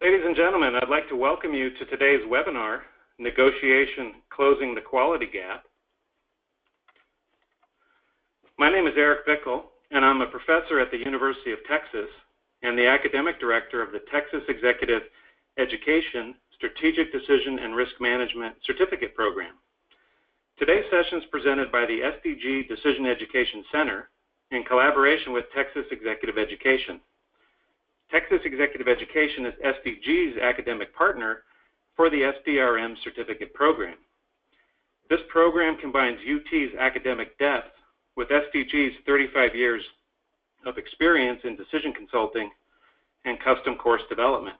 Ladies and gentlemen, I'd like to welcome you to today's webinar, Negotiation Closing the Quality Gap. My name is Eric Bickel, and I'm a professor at the University of Texas and the academic director of the Texas Executive Education Strategic Decision and Risk Management Certificate Program. Today's session is presented by the SDG Decision Education Center in collaboration with Texas Executive Education. Texas Executive Education is SDG's academic partner for the SDRM certificate program. This program combines UT's academic depth with SDG's 35 years of experience in decision consulting and custom course development.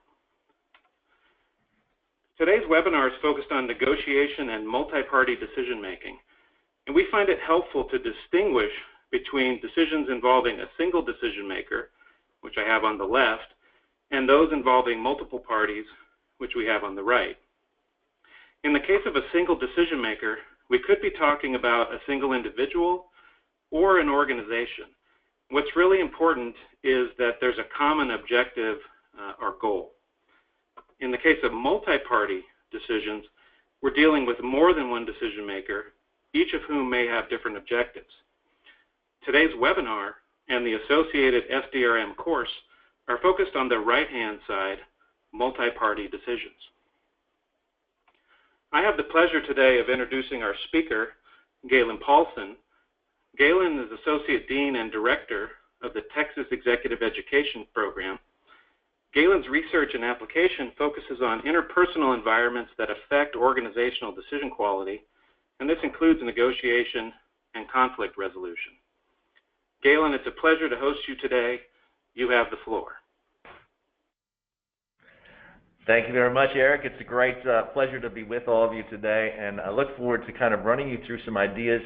Today's webinar is focused on negotiation and multi-party decision making, and we find it helpful to distinguish between decisions involving a single decision maker, which I have on the left, and those involving multiple parties, which we have on the right. In the case of a single decision maker, we could be talking about a single individual or an organization. What's really important is that there's a common objective or goal. In the case of multi-party decisions, we're dealing with more than one decision maker, each of whom may have different objectives. Today's webinar and the associated SDRM course are focused on the right-hand side, multi-party decisions. I have the pleasure today of introducing our speaker, Gaylen Paulson. Gaylen is Associate Dean and Director of the Texas Executive Education Program. Gaylen's research and application focuses on interpersonal environments that affect organizational decision quality, and this includes negotiation and conflict resolution. Gaylen, it's a pleasure to host you today. You have the floor. Thank you very much, Eric. It's a great pleasure to be with all of you today, and I look forward to kind of running you through some ideas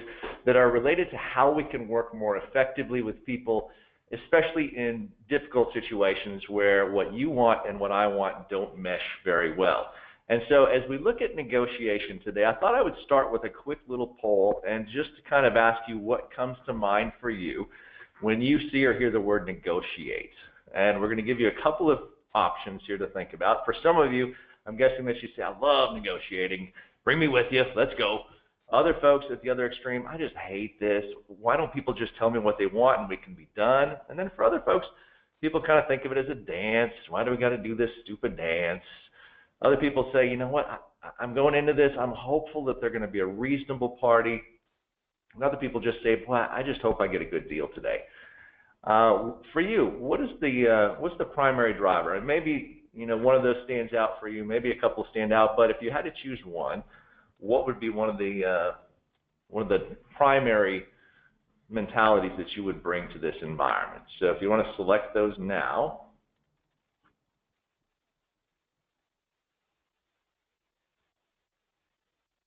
that are related to how we can work more effectively with people, especially in difficult situations where what you want and what I want don't mesh very well. And so as we look at negotiation today, I thought I would start with a quick little poll and just to kind of ask you what comes to mind for you when you see or hear the word negotiate. And we're going to give you a couple of options here to think about. For some of you, I'm guessing that you say, I love negotiating. Bring me with you. Let's go. Other folks at the other extreme, I just hate this. Why don't people just tell me what they want and we can be done? And then for other folks, people kind of think of it as a dance. Why do we got to do this stupid dance? Other people say, you know what, I'm going into this. I'm hopeful that they're going to be a reasonable party. And other people just say, well, I just hope I get a good deal today. For you, what's the primary driver? And maybe one of those stands out for you. Maybe a couple stand out. But if you had to choose one, what would be one of the primary mentalities that you would bring to this environment? So if you want to select those now.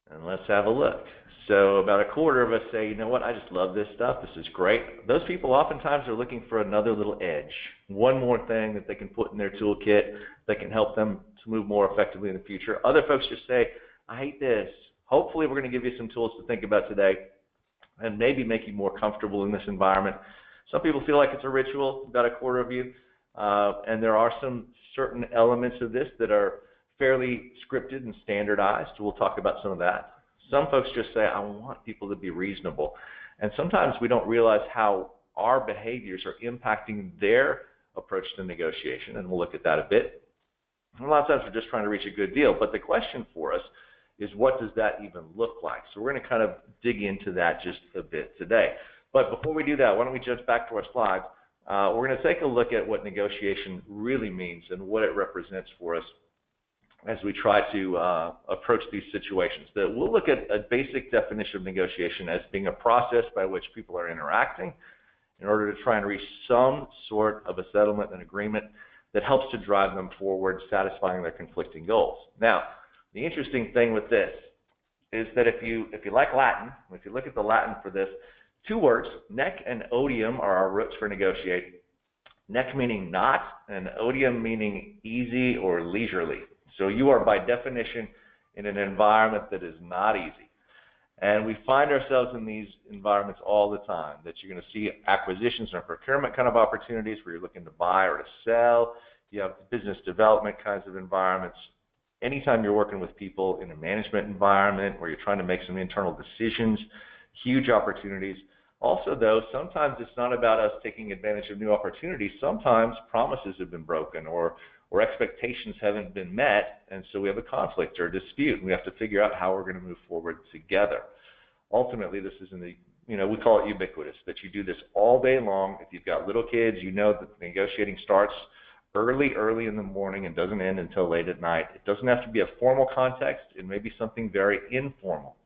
And let's have a look. So about a quarter of us say, you know what, I just love this stuff. This is great. Those people oftentimes are looking for another little edge, one more thing that they can put in their toolkit that can help them to move more effectively in the future. Other folks just say, I hate this. Hopefully we're going to give you some tools to think about today and maybe make you more comfortable in this environment. Some people feel like it's a ritual, about a quarter of you, and there are some certain elements of this that are fairly scripted and standardized. We'll talk about some of that. Some folks just say, I want people to be reasonable. And sometimes we don't realize how our behaviors are impacting their approach to negotiation, and we'll look at that a bit. And a lot of times we're just trying to reach a good deal. But the question for us is, what does that even look like? So we're going to kind of dig into that just a bit today. But before we do that, why don't we jump back to our slides. We're going to take a look at what negotiation really means and what it represents for us as we try to approach these situations. That we'll look at a basic definition of negotiation as being a process by which people are interacting in order to try and reach some sort of a settlement and agreement that helps to drive them forward, satisfying their conflicting goals. Now, the interesting thing with this is that if you like Latin, if you look at the Latin for this, two words, nec and odium, are our roots for negotiate. Nec meaning not, and odium meaning easy or leisurely. So you are by definition in an environment that is not easy. And we find ourselves in these environments all the time, that you're going to see acquisitions or procurement kind of opportunities where you're looking to buy or to sell. you have business development kinds of environments. Anytime you're working with people in a management environment where you're trying to make some internal decisions, huge opportunities. Also, though, sometimes it's not about us taking advantage of new opportunities. Sometimes promises have been broken or expectations haven't been met, and so we have a conflict or a dispute, and we have to figure out how we're going to move forward together. Ultimately, this is we call it ubiquitous, that you do this all day long. If you've got little kids, you know that the negotiating starts early in the morning and doesn't end until late at night. It doesn't have to be a formal context. It may be something very informal.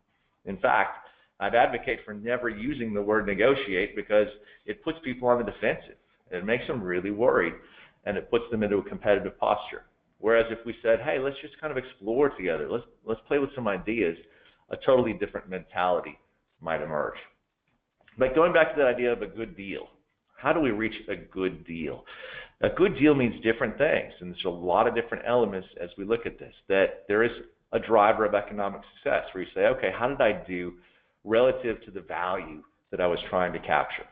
In fact, I'd advocate for never using the word negotiate because it puts people on the defensive. It makes them really worried, and it puts them into a competitive posture. Whereas if we said, hey, let's just kind of explore together, let's play with some ideas, a totally different mentality might emerge. But going back to that idea of a good deal, how do we reach a good deal? A good deal means different things, and there's a lot of different elements as we look at this, that there is a driver of economic success where you say, okay, how did I do relative to the value that I was trying to capture?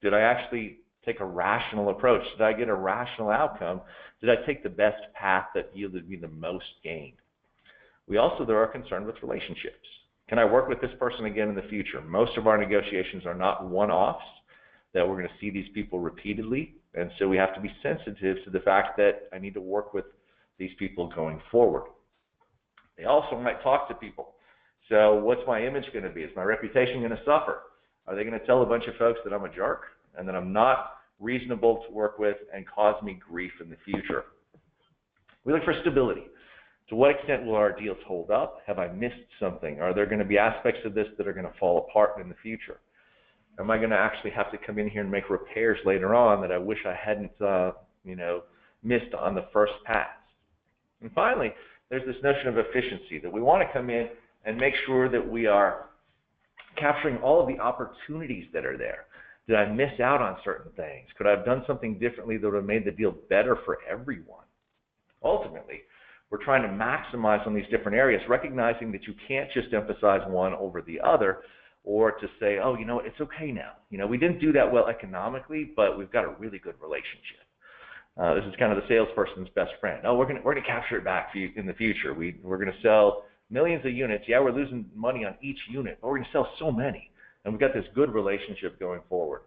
Did I actually take a rational approach? Did I get a rational outcome? Did I take the best path that yielded me the most gain? We also, there are concerned with relationships. Can I work with this person again in the future? Most of our negotiations are not one-offs, that we're going to see these people repeatedly, and so we have to be sensitive to the fact that I need to work with these people going forward. They also might talk to people. So what's my image going to be? Is my reputation going to suffer? Are they going to tell a bunch of folks that I'm a jerk and that I'm not reasonable to work with and cause me grief in the future? We look for stability. To what extent will our deals hold up? Have I missed something? Are there going to be aspects of this that are going to fall apart in the future? Am I going to actually have to come in here and make repairs later on that I wish I hadn't, missed on the first pass? And finally, there's this notion of efficiency, that we want to come in and make sure that we are capturing all of the opportunities that are there. Did I miss out on certain things? Could I have done something differently that would have made the deal better for everyone? Ultimately, we're trying to maximize on these different areas, recognizing that you can't just emphasize one over the other, or to say, oh, it's okay now. We didn't do that well economically, but we've got a really good relationship. This is kind of the salesperson's best friend. Oh, we're going to capture it back in the future. We're going to sell millions of units. Yeah, we're losing money on each unit, but we're going to sell so many. And we've got this good relationship going forward.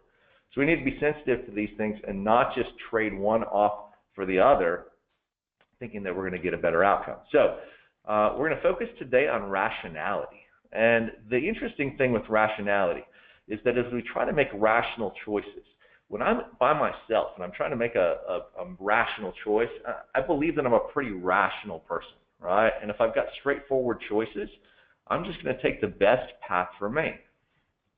So we need to be sensitive to these things and not just trade one off for the other, thinking that we're going to get a better outcome. So we're going to focus today on rationality. And the interesting thing with rationality is that as we try to make rational choices, when I'm by myself and I'm trying to make a rational choice, I believe that I'm a pretty rational person, right? And if I've got straightforward choices, I'm just going to take the best path for me.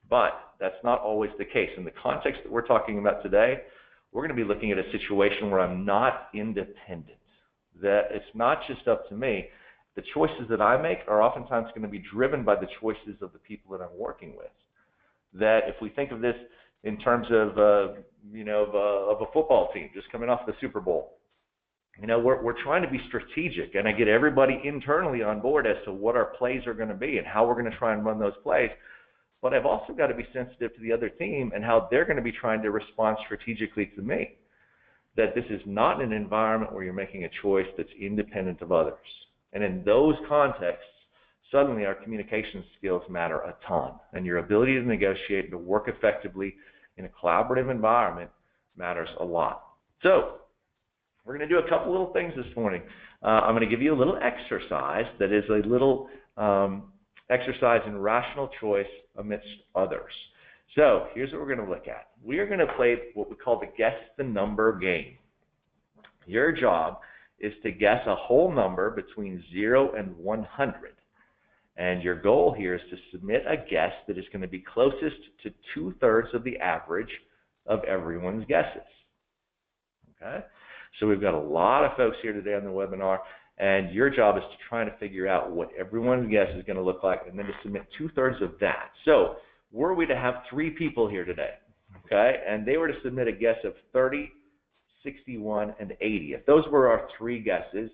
But that's not always the case. In the context that we're talking about today, we're going to be looking at a situation where I'm not independent, that it's not just up to me. The choices that I make are oftentimes going to be driven by the choices of the people that I'm working with. That if we think of this in terms of a football team just coming off the Super Bowl, we're trying to be strategic, and I get everybody internally on board as to what our plays are going to be and how we're going to try and run those plays. But I've also got to be sensitive to the other team and how they're going to be trying to respond strategically to me. That this is not an environment where you're making a choice that's independent of others. And in those contexts, suddenly our communication skills matter a ton. And your ability to negotiate and to work effectively in a collaborative environment matters a lot. So we're going to do a couple little things this morning. I'm going to give you a little exercise that is a little exercise in rational choice amidst others. So here's what we're going to look at. We are going to play what we call the guess the number game. Your job is to guess a whole number between 0 and 100. And your goal here is to submit a guess that is going to be closest to 2/3 of the average of everyone's guesses. Okay? So we've got a lot of folks here today on the webinar, and your job is to try to figure out what everyone's guess is going to look like and then to submit 2/3 of that. So were we to have 3 people here today, okay, and they were to submit a guess of 30, 61, and 80. If those were our 3 guesses,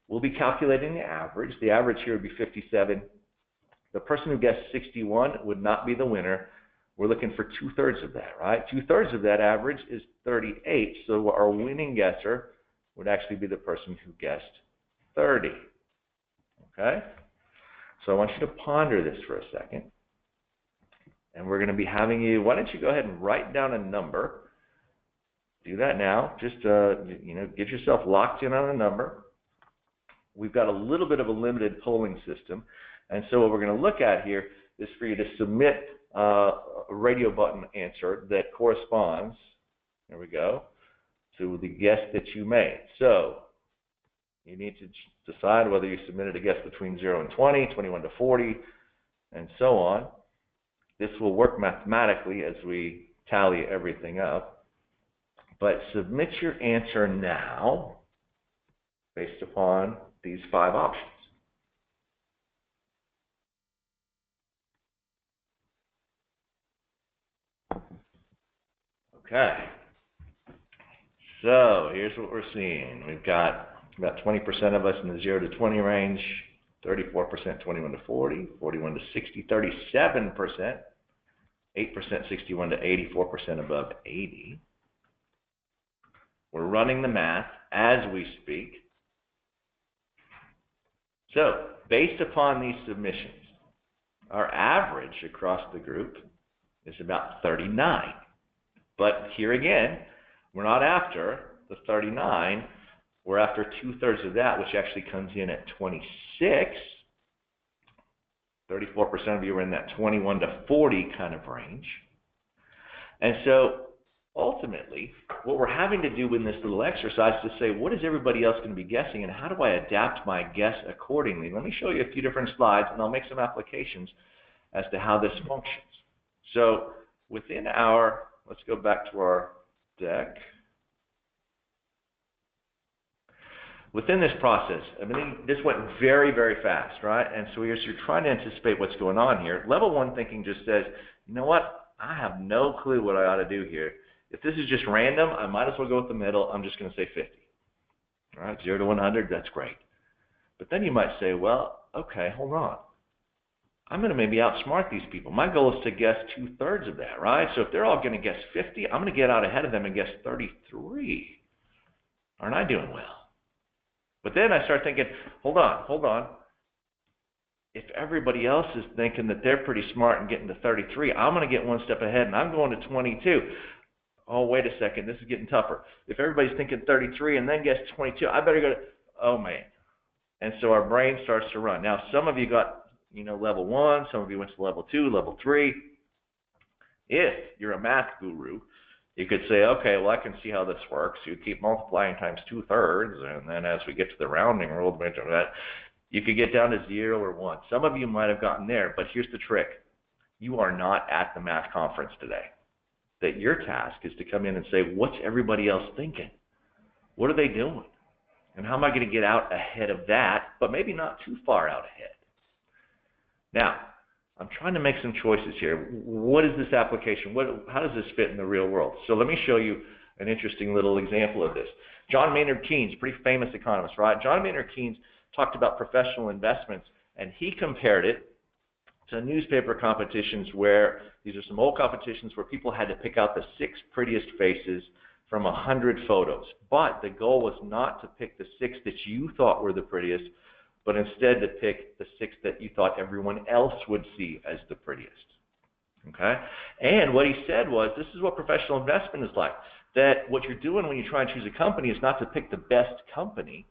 we'll be calculating the average. The average here would be 57. The person who guessed 61 would not be the winner. We're looking for 2/3 of that, right? 2/3 of that average is 38. So our winning guesser would actually be the person who guessed 30. Okay? So I want you to ponder this for a second. And we're going to be having you, why don't you go ahead and write down a number. Do that now. Just, get yourself locked in on a number. We've got a little bit of a limited polling system. And so what we're going to look at here is for you to submit a radio button answer that corresponds, there we go, to the guess that you made. So you need to decide whether you submitted a guess between 0 and 20, 21 to 40, and so on. This will work mathematically as we tally everything up. But submit your answer now based upon these 5 options. Okay. So here's what we're seeing. We've got about 20% of us in the 0 to 20 range, 34% 21 to 40, 41 to 60, 37%, 8% 61 to 80, 4% above 80. We're running the math as we speak. So, based upon these submissions, our average across the group is about 39. But here again, we're not after the 39. We're after 2/3 of that, which actually comes in at 26. 34% of you are in that 21 to 40 kind of range. And so, ultimately, what we're having to do in this little exercise is to say, what is everybody else going to be guessing, and how do I adapt my guess accordingly? Let me show you a few different slides, and I'll make some applications as to how this functions. So, within our, let's go back to our deck. Within this process, I mean, this went very, very fast, right? And so as you're trying to anticipate what's going on here, level 1 thinking just says, you know what? I have no clue what I ought to do here. If this is just random, I might as well go with the middle. I'm just going to say 50. All right, 0 to 100, that's great. But then you might say, well, okay, hold on. I'm going to maybe outsmart these people. My goal is to guess 2/3 of that, right? So if they're all going to guess 50, I'm going to get out ahead of them and guess 33. Aren't I doing well? But then I start thinking, hold on. If everybody else is thinking that they're pretty smart and getting to 33, I'm going to get one step ahead and I'm going to 22. Oh, wait a second, this is getting tougher. If everybody's thinking 33 and then gets 22, I better go to, oh man. And so our brain starts to run. Now, some of you got, level 1, some of you went to level 2, level 3. If you're a math guru, you could say, okay, well, I can see how this works. You keep multiplying times 2/3, and then as we get to the rounding rule, you could get down to 0 or 1. Some of you might have gotten there, but here's the trick. You are not at the math conference today. That your task is to come in and say, what's everybody else thinking? What are they doing? And how am I going to get out ahead of that, but maybe not too far out ahead? Now, I'm trying to make some choices here. What is this application? How does this fit in the real world? So let me show you an interesting little example of this. John Maynard Keynes, pretty famous economist, right? John Maynard Keynes talked about professional investments, and he compared it to newspaper competitions where, these are some old competitions where people had to pick out the 6 prettiest faces from 100 photos. But the goal was not to pick the 6 that you thought were the prettiest, but instead to pick the 6 that you thought everyone else would see as the prettiest. Okay? And what he said was, this is what professional investment is like, that what you're doing when you try and choose a company is not to pick the best company,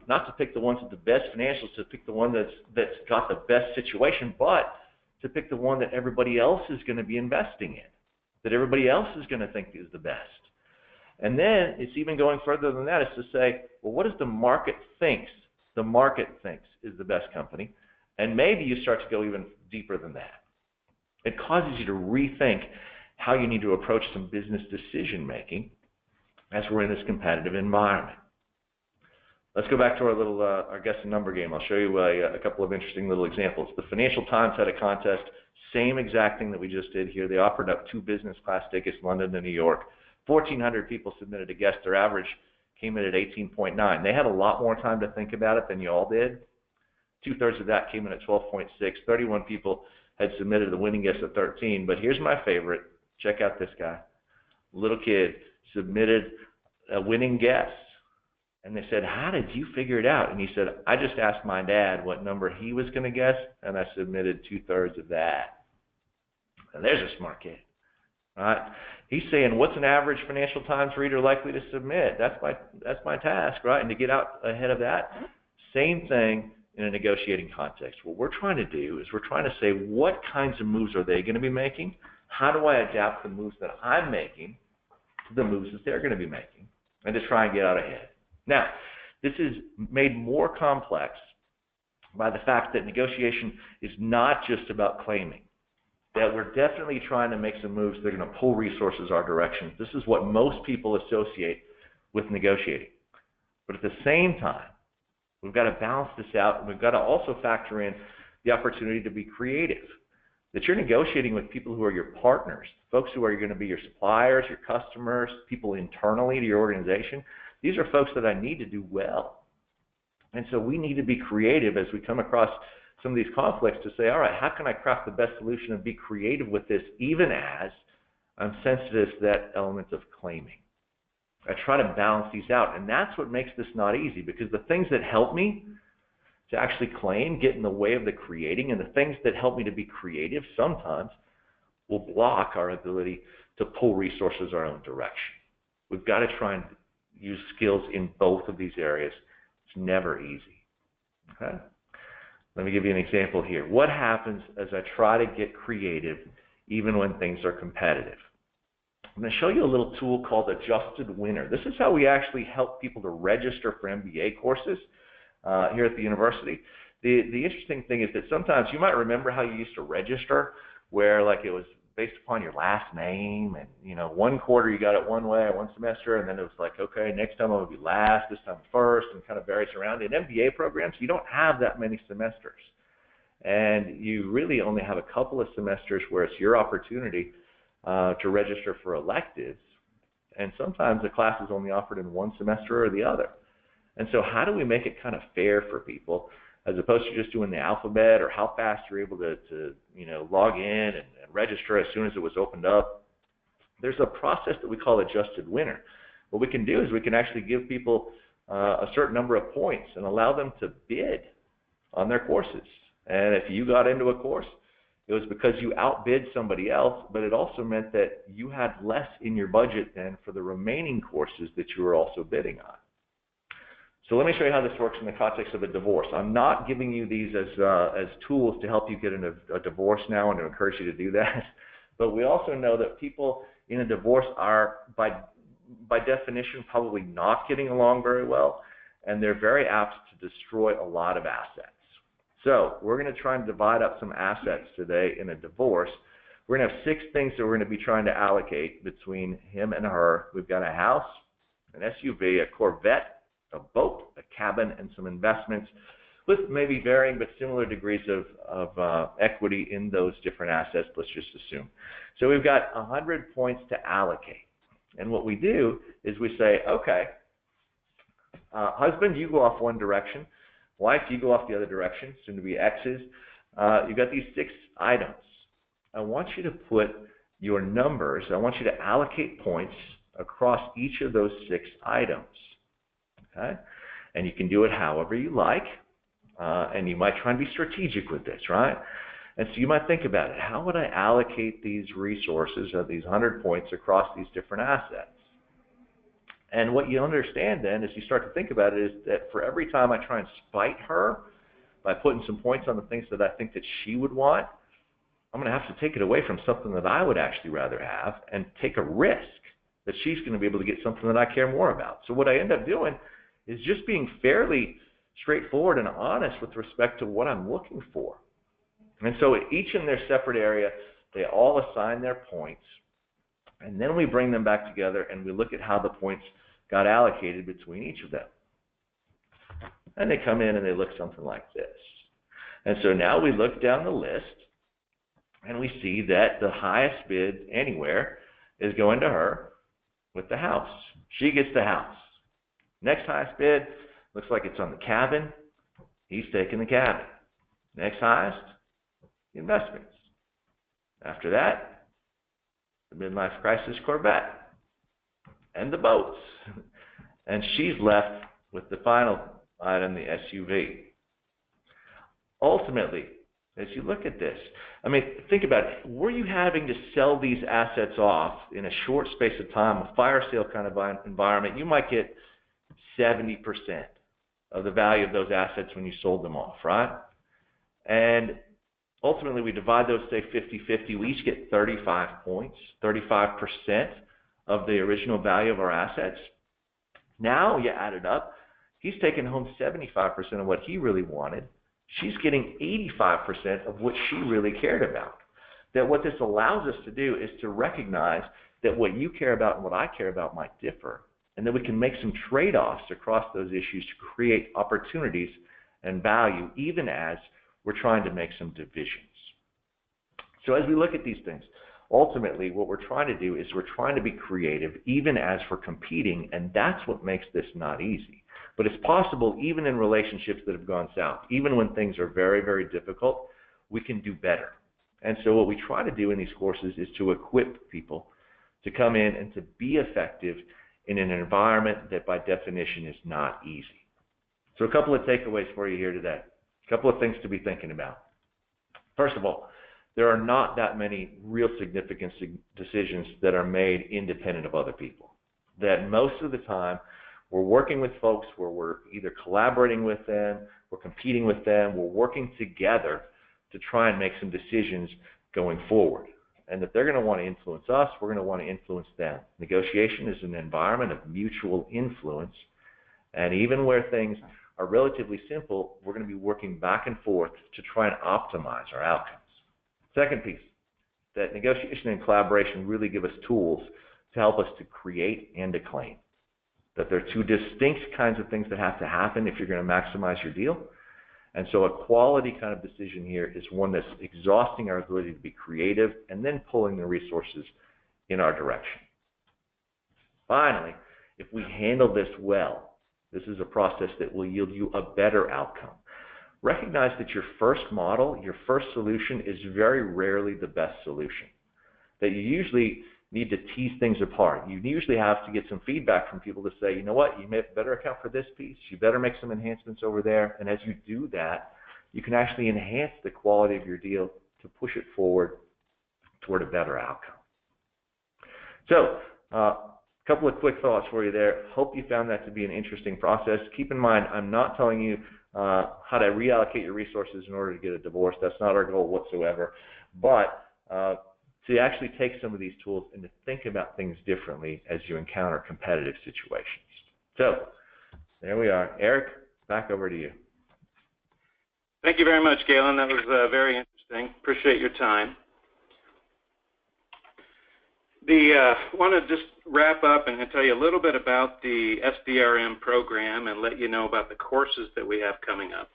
not to pick the ones with the best financials, to pick the one that's got the best situation, but to pick the one that everybody else is going to be investing in, that everybody else is going to think is the best. And then it's even going further than that, is to say, well, what does the market thinks is the best company? And maybe you start to go even deeper than that. It causes you to rethink how you need to approach some business decision making as we're in this competitive environment. Let's go back to our little our guess and number game. I'll show you a couple of interesting little examples. The Financial Times had a contest, same exact thing that we just did here. They offered up 2 business class tickets, London to New York. 1,400 people submitted a guess. Their average came in at 18.9. They had a lot more time to think about it than you all did. 2/3 of that came in at 12.6. 31 people had submitted the winning guess at 13. But here's my favorite. Check out this guy. Little kid submitted a winning guess And they said, how did you figure it out? And he said, I just asked my dad what number he was going to guess, and I submitted 2/3 of that. And there's a smart kid, right? He's saying, what's an average Financial Times reader likely to submit? That's my task, right? And to get out ahead of that, same thing in a negotiating context. What we're trying to do is we're trying to say, what kinds of moves are they going to be making? How do I adapt the moves that I'm making to the moves that they're going to be making, and to try and get out ahead? Now, this is made more complex by the fact that negotiation is not just about claiming, that we're definitely trying to make some moves that are going to pull resources our direction. This is what most people associate with negotiating. But at the same time, we've got to balance this out, and we've got to also factor in the opportunity to be creative, that you're negotiating with people who are your partners, folks who are going to be your suppliers, your customers, people internally to your organization. These are folks that I need to do well. And so we need to be creative as we come across some of these conflicts to say, all right, how can I craft the best solution and be creative with this, even as I'm sensitive to that element of claiming. I try to balance these out, and that's what makes this not easy, because the things that help me to actually claim get in the way of the creating, and the things that help me to be creative sometimes will block our ability to pull resources our own direction. We've got to try and use skills in both of these areas. It's never easy. Okay? Let me give you an example here. What happens as I try to get creative even when things are competitive? I'm going to show you a little tool called Adjusted Winner. This is how we actually help people to register for MBA courses here at the university. The interesting thing is that sometimes you might remember how you used to register, where like it was based upon your last name, and you know, one quarter you got it one way, one semester, and then it was like, okay, next time I'm going to be last, this time first, and kind of varies around. In MBA programs, you don't have that many semesters, and you really only have a couple of semesters where it's your opportunity to register for electives, and sometimes the class is only offered in one semester or the other. And so how do we make it kind of fair for people, as opposed to just doing the alphabet or how fast you're able to you know, log in and register as soon as it was opened up? There's a process that we call Adjusted Winner. What we can do is we can actually give people a certain number of points and allow them to bid on their courses. And if you got into a course, it was because you outbid somebody else, but it also meant that you had less in your budget than for the remaining courses that you were also bidding on. So let me show you how this works in the context of a divorce. I'm not giving you these as tools to help you get in a divorce now and to encourage you to do that. But we also know that people in a divorce are, by definition, probably not getting along very well, and they're very apt to destroy a lot of assets. So we're going to try and divide up some assets today in a divorce. We're going to have 6 things that we're going to be trying to allocate between him and her. We've got a house, an SUV, a Corvette, a boat, a cabin, and some investments with maybe varying but similar degrees of equity in those different assets, let's just assume. So we've got 100 points to allocate. And what we do is we say, okay, husband, you go off one direction. Wife, you go off the other direction, soon to be X's. You've got these 6 items. I want you to put your numbers, I want you to allocate points across each of those 6 items. Okay? And you can do it however you like, and you might try and be strategic with this, right? And so you might think about it. How would I allocate these resources of these 100 points across these different assets? And what you understand then, as you start to think about it, is that for every time I try and spite her by putting some points on the things that I think that she would want, I'm going to have to take it away from something that I would actually rather have and take a risk that she's going to be able to get something that I care more about. So what I end up doing is just being fairly straightforward and honest with respect to what I'm looking for. And so each in their separate area, they all assign their points, and then we bring them back together and we look at how the points got allocated between each of them. And they come in and they look something like this. And so now we look down the list and we see that the highest bid anywhere is going to her with the house. She gets the house. Next highest bid looks like it's on the cabin. He's taking the cabin. Next highest, the investments. After that, the midlife crisis Corvette and the boats. And she's left with the final item, the SUV. Ultimately, as you look at this, I mean, think about it. Were you having to sell these assets off in a short space of time, a fire sale kind of environment, you might get 70% of the value of those assets when you sold them off, right? And ultimately, we divide those, say, 50-50. We each get 35 points, 35% of the original value of our assets. Now you add it up. He's taking home 75% of what he really wanted. She's getting 85% of what she really cared about. That what this allows us to do is to recognize that what you care about and what I care about might differ, and that we can make some trade-offs across those issues to create opportunities and value, even as we're trying to make some divisions. So as we look at these things, ultimately what we're trying to do is we're trying to be creative even as we're competing, and that's what makes this not easy. But it's possible even in relationships that have gone south, even when things are very, very difficult, we can do better. And so what we try to do in these courses is to equip people to come in and to be effective in an environment that by definition is not easy. So a couple of takeaways for you here today. A couple of things to be thinking about. First of all, there are not that many real significant decisions that are made independent of other people. That most of the time, we're working with folks where we're either collaborating with them, we're competing with them, we're working together to try and make some decisions going forward. And that they're going to want to influence us, we're going to want to influence them. Negotiation is an environment of mutual influence. And even where things are relatively simple, we're going to be working back and forth to try and optimize our outcomes. Second piece, that negotiation and collaboration really give us tools to help us to create and to claim. That there are two distinct kinds of things that have to happen if you're going to maximize your deal. And so a quality kind of decision here is one that's exhausting our ability to be creative and then pulling the resources in our direction. Finally, if we handle this well, this is a process that will yield you a better outcome. Recognize that your first model, your first solution is very rarely the best solution. That you usually need to tease things apart. You usually have to get some feedback from people to say, you know what, you may better account for this piece, you better make some enhancements over there, and as you do that, you can actually enhance the quality of your deal to push it forward toward a better outcome. So, a couple of quick thoughts for you there. Hope you found that to be an interesting process. Keep in mind, I'm not telling you how to reallocate your resources in order to get a divorce. That's not our goal whatsoever. But to actually take some of these tools and to think about things differently as you encounter competitive situations. So, there we are. Eric, back over to you. Thank you very much, Gaylen. That was very interesting. Appreciate your time. Want to just wrap up and tell you a little bit about the SDRM program and let you know about the courses that we have coming up.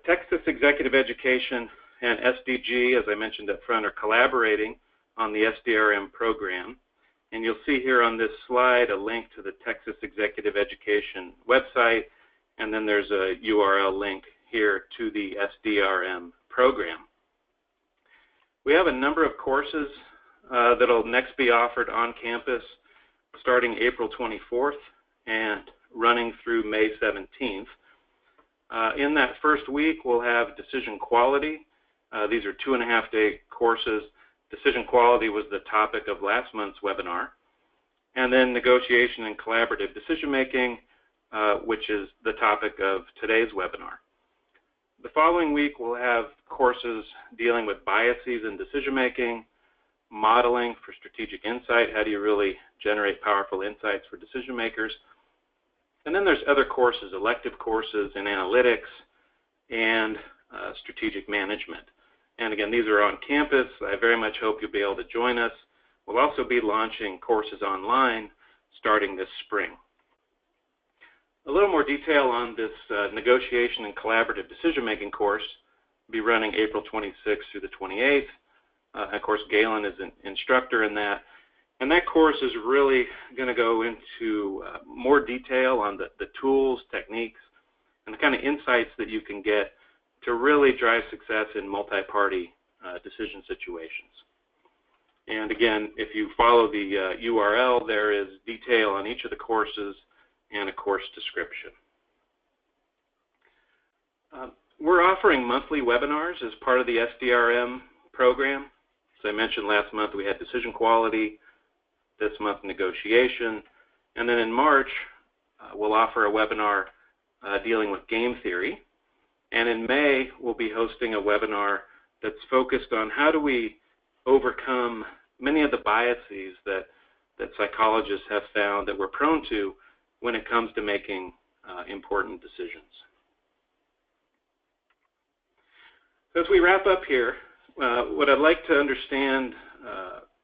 Texas Executive Education and SDG, as I mentioned up front, are collaborating on the SDRM program. And you'll see here on this slide a link to the Texas Executive Education website, and then there's a URL link here to the SDRM program. We have a number of courses that will next be offered on campus starting April 24th and running through May 17th. In that first week, we'll have Decision Quality. These are 2.5-day courses. Decision Quality was the topic of last month's webinar. And then Negotiation and Collaborative Decision Making, which is the topic of today's webinar. The following week, we'll have courses dealing with biases in decision making, modeling for strategic insight, how do you really generate powerful insights for decision makers. And then there's other courses, elective courses in analytics and strategic management. And again, these are on campus. I very much hope you'll be able to join us. We'll also be launching courses online starting this spring. A little more detail on this negotiation and collaborative decision-making course will be running April 26th through the 28th. Of course, Gaylen is an instructor in that. And that course is really going to go into more detail on the tools, techniques, and the kind of insights that you can get to really drive success in multi-party decision situations. And again, if you follow the URL, there is detail on each of the courses and a course description. We're offering monthly webinars as part of the SDRM program. As I mentioned last month, we had decision quality, this month negotiation, and then in March, we'll offer a webinar dealing with game theory. And in May, we'll be hosting a webinar that's focused on how do we overcome many of the biases that psychologists have found that we're prone to when it comes to making important decisions. So as we wrap up here, what I'd like to understand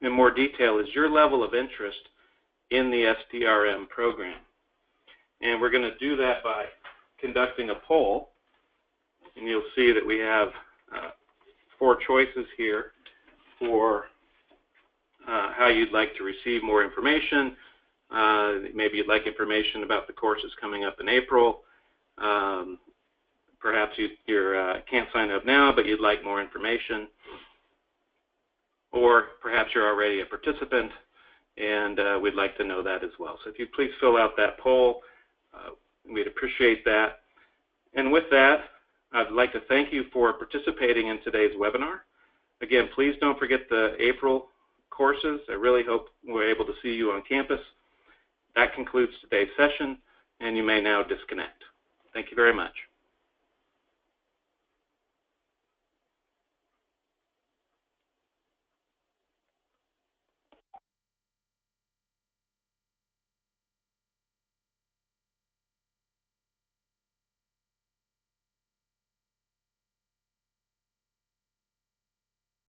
in more detail is your level of interest in the SDRM program. And we're going to do that by conducting a poll. And you'll see that we have 4 choices here for how you'd like to receive more information. Maybe you'd like information about the courses coming up in April. Perhaps you can't sign up now, but you'd like more information. Or perhaps you're already a participant, and we'd like to know that as well. So if you'd please fill out that poll, we'd appreciate that. And with that, I'd like to thank you for participating in today's webinar. Again, please don't forget the April courses. I really hope we're able to see you on campus. That concludes today's session, and you may now disconnect. Thank you very much.